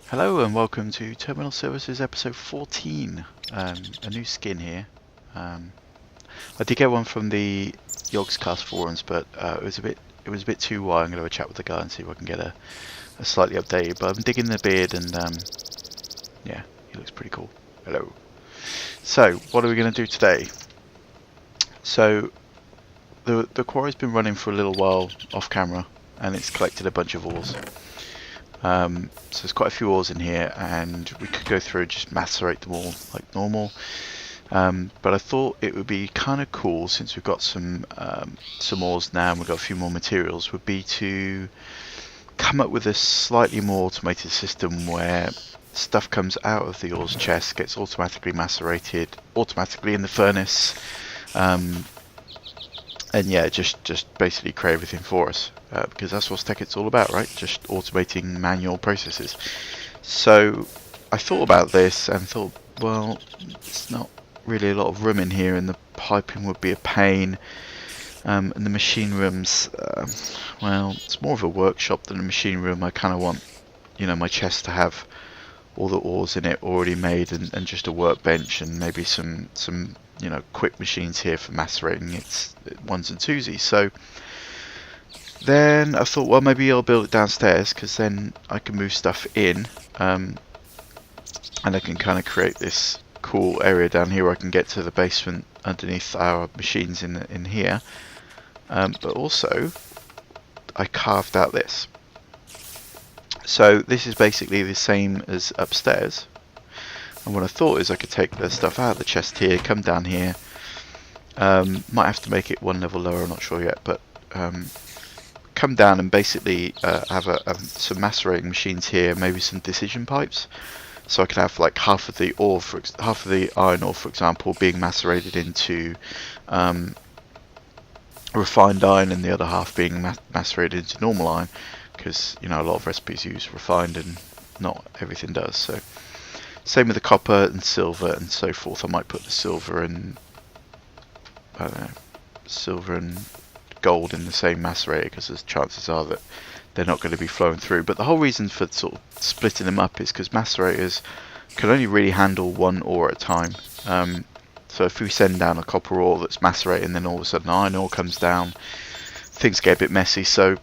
Hello and welcome to Terminal Services episode 14. A new skin here. I did get one from the Yogscast forums, but it was a bit too wide. I'm going to have a chat with the guy and see if I can get a slightly updated. But I'm digging the beard, and yeah, he looks pretty cool. Hello. So what are we going to do today? So the quarry's been running for a little while off camera, and it's collected a bunch of ores. So there's quite a few ores in here, and we could go through and just macerate them all like normal. But I thought it would be kind of cool, since we've got some ores now and we've got a few more materials, would be to come up with a slightly more automated system where stuff comes out of the ores chest, gets automatically macerated automatically in the furnace, and yeah, just basically create everything for us, because that's what It's all about, right? Just automating manual processes. So I thought about this and thought, well, it's not really a lot of room in here, and the piping would be a pain, and the machine rooms, well, it's more of a workshop than a machine room. I kind of want, my chest to have all the ores in it already made, and just a workbench, and maybe some quick machines here for macerating its ones and twosies. So then I thought, well, maybe I'll build it downstairs, because then I can move stuff in, and I can kind of create this cool area down here where I can get to the basement underneath our machines in here. But also I carved out this. So this is basically the same as upstairs. And what I thought is I could take the stuff out of the chest here, come down here. Might have to make it one level lower, I'm not sure yet, but come down and basically have some macerating machines here, maybe some decision pipes. So I could have like half of the iron ore, for example, being macerated into refined iron, and the other half being macerated into normal iron, because a lot of recipes use refined and not everything does. So same with the copper and silver and so forth. I might put the silver and gold in the same macerator, because the chances are that they're not going to be flowing through. But the whole reason for sort of splitting them up is because macerators can only really handle one ore at a time. So if we send down a copper ore that's macerating, then all of a sudden iron ore comes down, things get a bit messy. So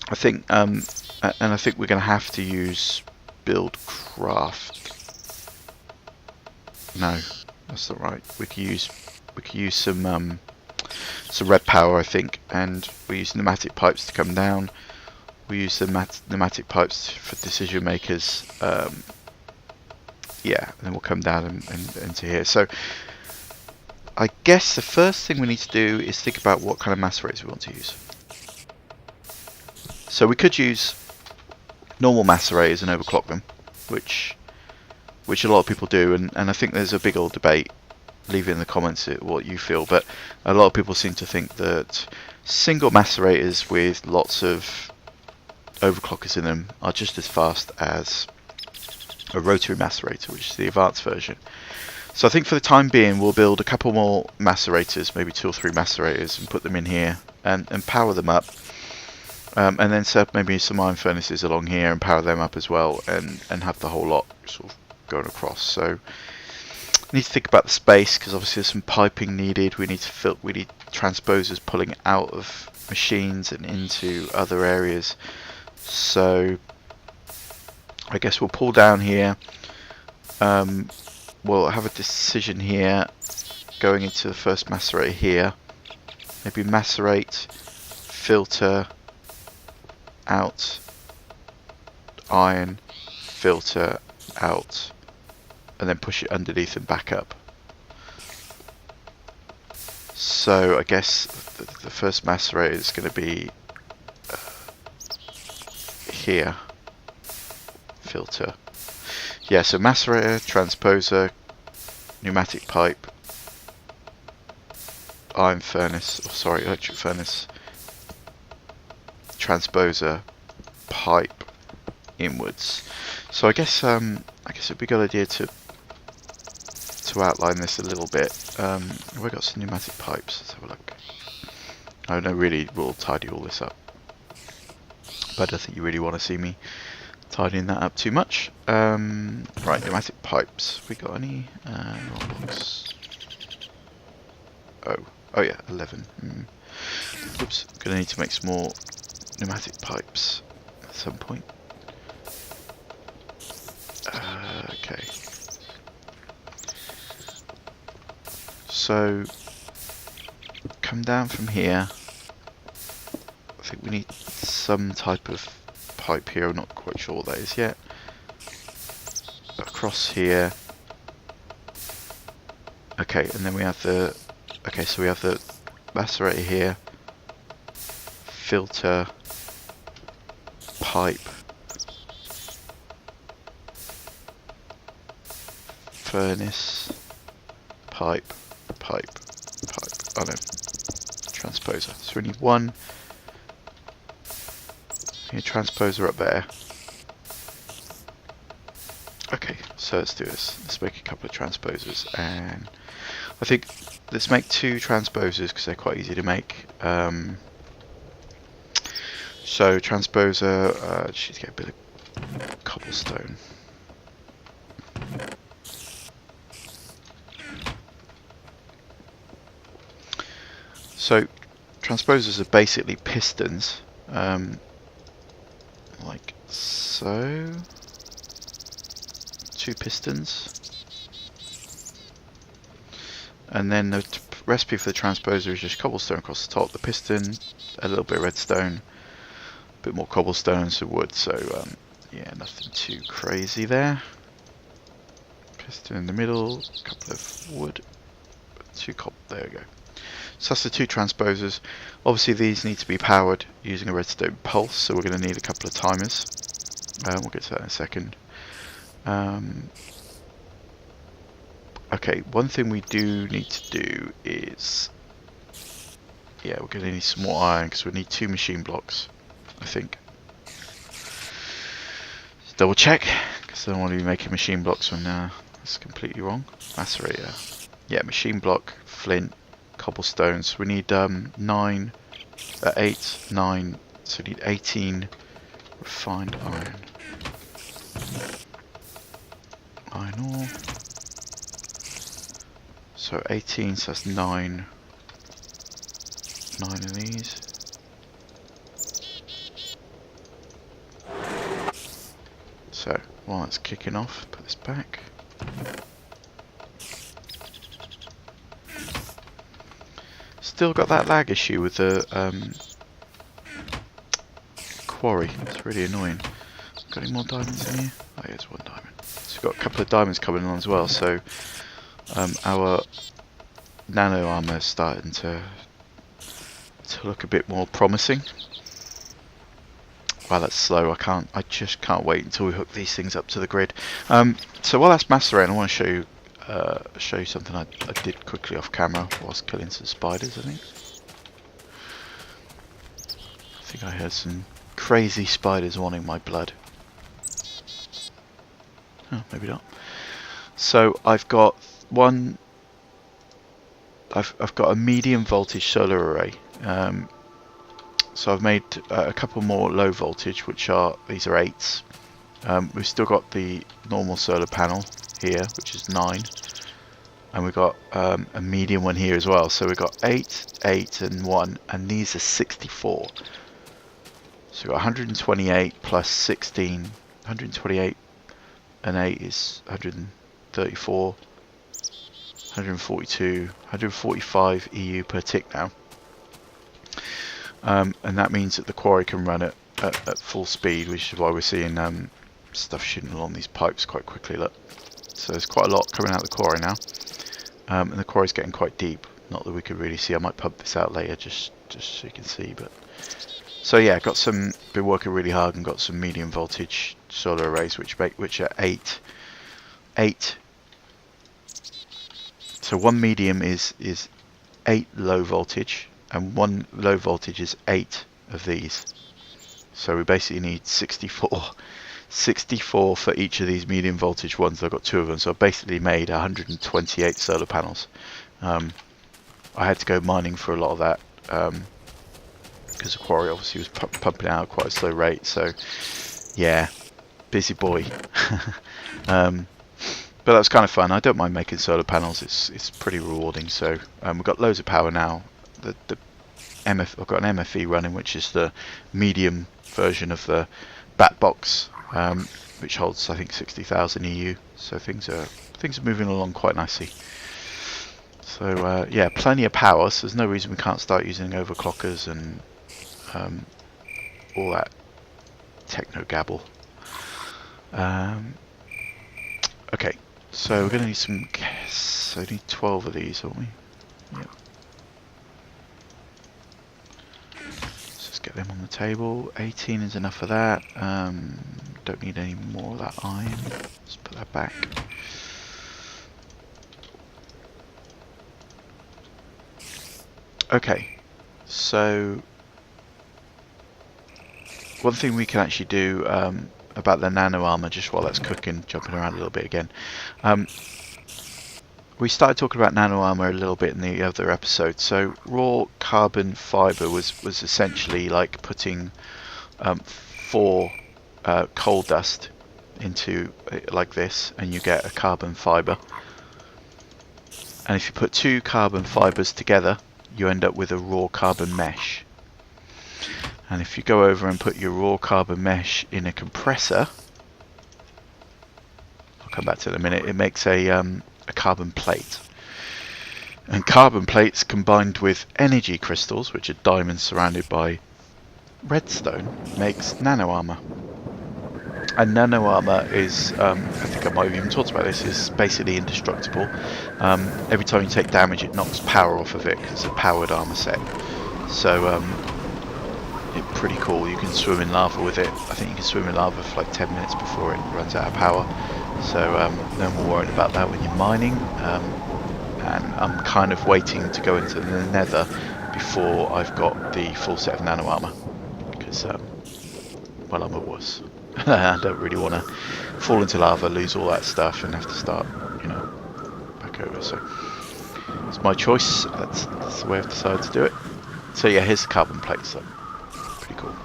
I think, and I think we're going to have to use build craft. No, that's not right. We could use some red power, I think, and we use pneumatic pipes to come down. We use the pneumatic pipes for decision makers. Yeah, and then we'll come down and into here. So I guess the first thing we need to do is think about what kind of macerators we want to use. So we could use normal macerators and overclock them, which a lot of people do, and I think there's a big old debate. Leave it in the comments what you feel, but a lot of people seem to think that single macerators with lots of overclockers in them are just as fast as a rotary macerator, which is the advanced version. So I think for the time being we'll build a couple more macerators, maybe 2 or 3 macerators, and put them in here and power them up, and then set up maybe some iron furnaces along here and power them up as well, and have the whole lot sort of going across. So need to think about the space, because obviously there's some piping needed. We need transposers pulling out of machines and into other areas. So I guess we'll pull down here. We'll have a decision here going into the first macerator here. Maybe macerate, filter out iron, filter out, and then push it underneath and back up. So I guess the first macerator is going to be here. Filter. Yeah, so macerator, transposer, pneumatic pipe, iron furnace, electric furnace, transposer, pipe, inwards. So I guess it'd be a good idea to outline this a little bit. Have I got some pneumatic pipes? Let's have a look. Oh no, really, we'll tidy all this up. But I don't think you really want to see me tidying that up too much. Right, pneumatic pipes. We got any? Rollbox. Oh yeah, 11. Oops, gonna need to make some more pneumatic pipes at some point. Okay. So, come down from here. I think we need some type of pipe here. I'm not quite sure what that is yet. Across here. Okay, and then we have the... Okay, so we have the macerator here. Filter. Pipe. Furnace. Pipe. Oh no. Transposer. So we need one. A transposer up there. Okay, so let's do this. Let's make a couple of transposers, and I think let's make 2 transposers because they're quite easy to make. So transposer, just need to get a bit of cobblestone. So transposers are basically pistons, like so. 2 pistons, and then the recipe for the transposer is just cobblestone across the top, the piston, a little bit of redstone, a bit more cobblestone and some wood. So yeah, nothing too crazy there. Piston in the middle, a couple of wood, 2 there we go. So that's the 2 transposers. Obviously these need to be powered using a redstone pulse, so we're going to need a couple of timers. We'll get to that in a second. Okay, one thing we do need to do is, yeah, we're going to need some more iron because we need 2 machine blocks, I think. Just double check, because I don't want to be making machine blocks when it's completely wrong. Macerator. Yeah, machine block, flint, cobblestones. We need 8, 9, so we need 18 refined iron. Iron ore. So 18, so that's 9 of these. So while that's kicking off, put this back. Still got that lag issue with the quarry. It's really annoying. Got any more diamonds in here? Oh, yeah, there's 1 diamond. So we've got a couple of diamonds coming on as well, so our nano armor is starting to look a bit more promising. Wow, that's slow. I just can't wait until we hook these things up to the grid. So while that's macerating, I want to show you something I did quickly off camera whilst killing some spiders. I think I heard some crazy spiders wanting my blood. Oh, maybe not. So I've got I've got a medium voltage solar array. So I've made a couple more low voltage, which are, these are 8s. We've still got the normal solar panel here, which is 9, and we've got a medium one here as well. So we've got 8, 8, and 1, and these are 64. So we've got 128 plus 16, 128 and 8 is 134, 142, 145 EU per tick now. And that means that the quarry can run at full speed, which is why we're seeing stuff shooting along these pipes quite quickly. Look, so there's quite a lot coming out of the quarry now, and the quarry's getting quite deep. Not that we could really see. I might pump this out later, just so you can see. But so yeah, been working really hard and got some medium voltage solar arrays, which are 8. So one medium is 8 low voltage, and one low voltage is 8 of these. So we basically need 64 for each of these medium voltage ones. I've got 2 of them, so I've basically made 128 solar panels. I had to go mining for a lot of that because the quarry obviously was pumping out at quite a slow rate. So yeah, busy boy. But that was kind of fun. I don't mind making solar panels. It's pretty rewarding. So we've got loads of power now. I've got an MFE running, which is the medium version of the bat box, which holds I think 60,000 EU. So things are moving along quite nicely. So yeah, plenty of power. So there's no reason we can't start using overclockers and all that techno gabble. Okay. So we're going to need some gas. So we need 12 of these, aren't we? Yep. Let's just get them on the table. 18 is enough of that. Don't need any more of that iron. Let's put that back. Okay. So one thing we can actually do about the nano armor, just while that's cooking, jumping around a little bit again. We started talking about nano armor a little bit in the other episode. So raw carbon fiber was essentially like putting 4 coal dust into like this, and you get a carbon fiber. And if you put 2 carbon fibers together, you end up with a raw carbon mesh. And if you go over and put your raw carbon mesh in a compressor, I'll come back to it in a minute, it makes a carbon plate. And carbon plates combined with energy crystals, which are diamonds surrounded by redstone, makes nano armor. And nano armor is, I think I might have even talked about this, is basically indestructible. Every time you take damage it knocks power off of it, because it's a powered armor set. So it's pretty cool. You can swim in lava with it. I think you can swim in lava for like 10 minutes before it runs out of power. So no more worrying about that when you're mining. And I'm kind of waiting to go into the nether before I've got the full set of nano armor. Because, well, I'm a wuss. I don't really want to fall into lava, lose all that stuff, and have to start, you know, back over. So it's my choice. That's the way I've decided to do it. So yeah, here's the carbon plates. So pretty cool.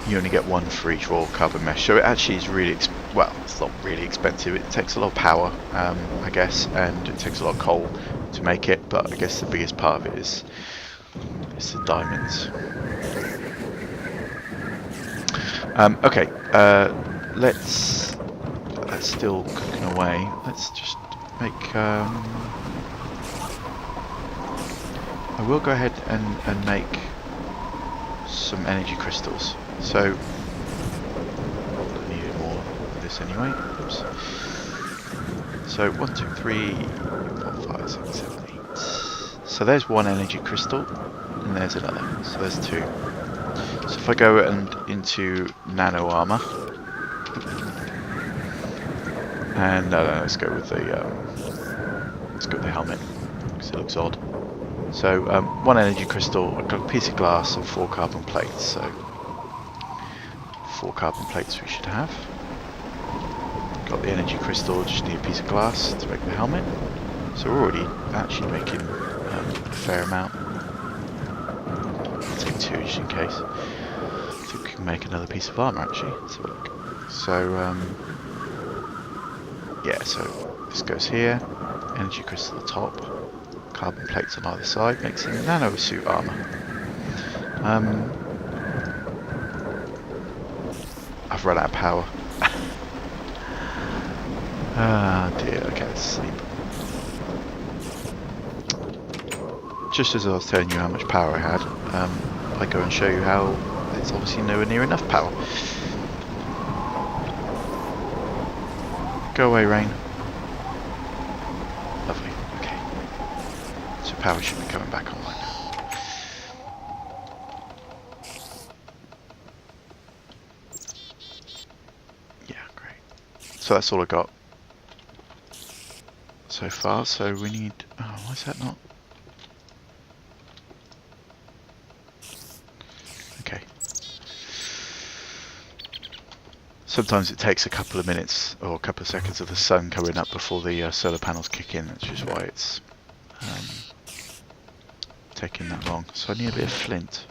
You only get 1 for each raw carbon mesh. So it actually is really, well, it's not really expensive. It takes a lot of power, I guess, and it takes a lot of coal to make it. But I guess the biggest part of it is the diamonds. Okay, that's still cooking away. Let's just make. I will go ahead and make some energy crystals. So I need more of this anyway. Oops. So 1, 2, 3, 4, 5, 6, 7, 8. So there's 1 energy crystal, and there's another. So there's 2. So if I go into nano armor, and let's go with the helmet because it looks odd. So 1 energy crystal, I've got a piece of glass and 4 carbon plates. So 4 carbon plates we should have. Got the energy crystal, just need a piece of glass to make the helmet. So we're already actually making a fair amount. I'll take 2 just in case. I think we can make another piece of armor actually. Let's have a look. So yeah, so this goes here. Energy crystal at the top. Carbon plates on either side, makes a nano suit armor. I've run out of power. Ah dear, okay, let's sleep. Just as I was telling you how much power I had, I go and show you how it's obviously nowhere near enough power. Go away, rain. Lovely, okay. So power should be coming back online now. Yeah, great. So that's all I got so far. So we need, oh, why is that not? Okay. Sometimes it takes a couple of minutes or a couple of seconds of the sun coming up before the solar panels kick in, which is why it's taking that long. So I need a bit of flint.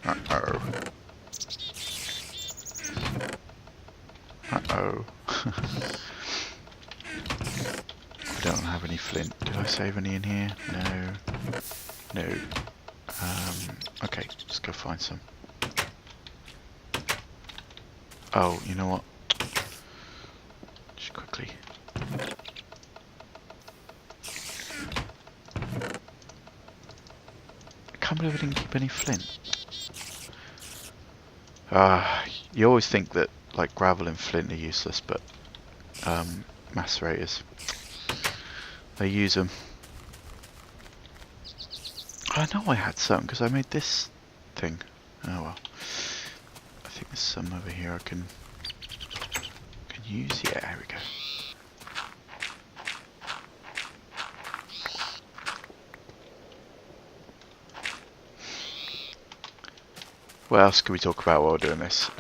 Uh-oh. Uh-oh. I don't have any flint. Did I save any in here? No. No. Okay, let's go find some. Oh, you know what? Just quickly. I can't believe I didn't keep any flint. You always think that like gravel and flint are useless, but macerators, they use them. I know I had some because I made this thing. Oh well. I think there's some over here I can use. Yeah, here we go. What else can we talk about while we're doing this?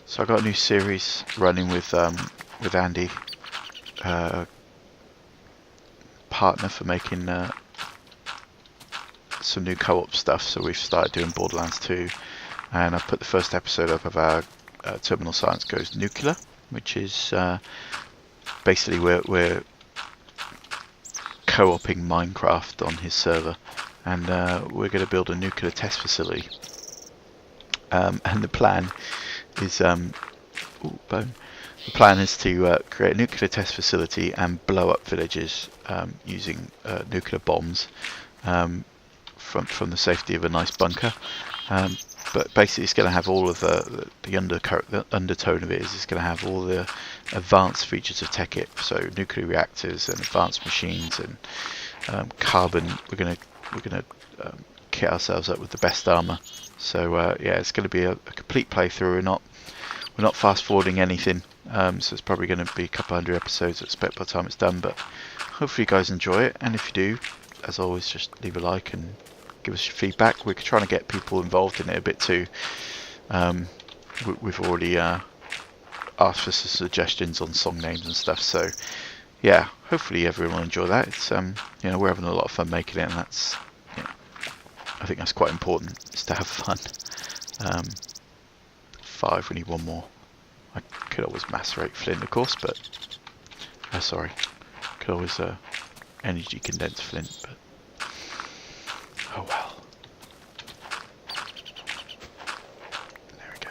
So I got a new series running with Andy, partner for making some new co-op stuff. So we've started doing Borderlands 2, and I put the first episode up of our Terminal Science Goes Nuclear, which is basically we're co-oping Minecraft on his server, and we're going to build a nuclear test facility. And the plan is The plan is to create a nuclear test facility and blow up villages using nuclear bombs from the safety of a nice bunker. But basically, it's going to have all of the undertone of it is it's going to have all the advanced features of Tekkit, so nuclear reactors and advanced machines and carbon. We're going to kit ourselves up with the best armor. So yeah, it's going to be a complete playthrough. We're not fast forwarding anything, so it's probably going to be a couple hundred episodes I expect by the time it's done. But hopefully you guys enjoy it, and if you do, as always, just leave a like and give us your feedback. We're trying to get people involved in it a bit too. We've already asked for some suggestions on song names and stuff, so yeah, hopefully everyone will enjoy that. It's we're having a lot of fun making it, and that's I think that's quite important, is to have fun. 5, we need one more. I could always macerate flint, of course, but sorry, could always energy condense flint, but oh well. There we go.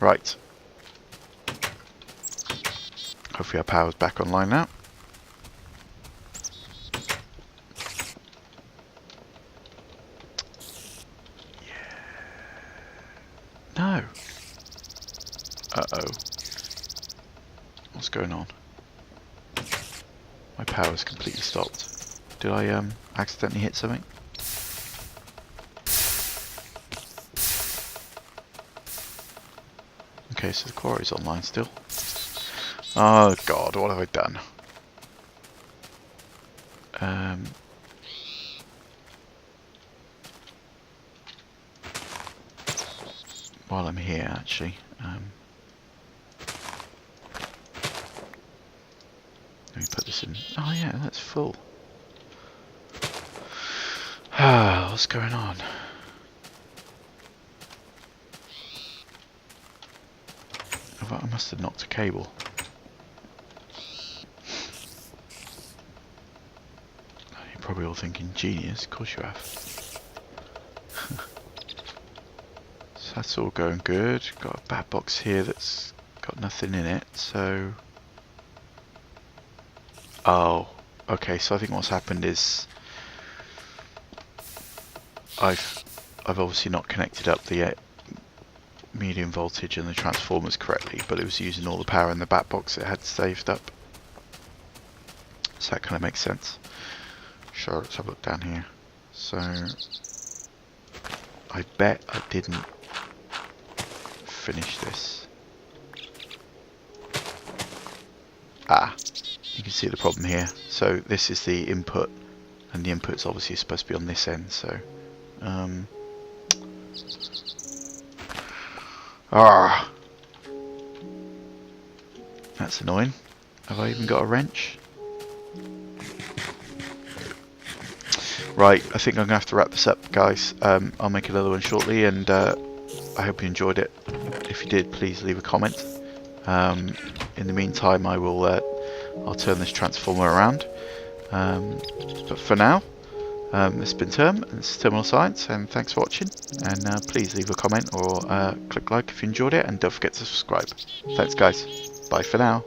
Right. Hopefully our power's back online now. No. Uh-oh. What's going on? My power's completely stopped. Did I accidentally hit something? Okay, so the quarry's online still. Oh god, what have I done? While I'm here, actually, let me put this in. Oh yeah, that's full. Ah, what's going on? I must have knocked a cable. You're probably all thinking, genius, of course you have. So that's all going good. Got a bat box here that's got nothing in it, so... Oh, okay, so I think what's happened is I've obviously not connected up the medium voltage and the transformers correctly, but it was using all the power in the bat box it had saved up. So that kind of makes sense. Sure, let's have a look down here. So I bet I didn't finish this. Ah, you can see the problem here. So this is the input, and the input's obviously supposed to be on this end, so that's annoying. Have I even got a wrench? Right, I think I'm going to have to wrap this up, guys. I'll make another one shortly, and I hope you enjoyed it. If you did, please leave a comment. In the meantime, I'll turn this transformer around. But for now, this has been Term, and this is Terminal Science, and thanks for watching. And please leave a comment or click like if you enjoyed it, and don't forget to subscribe. Thanks, guys. Bye for now.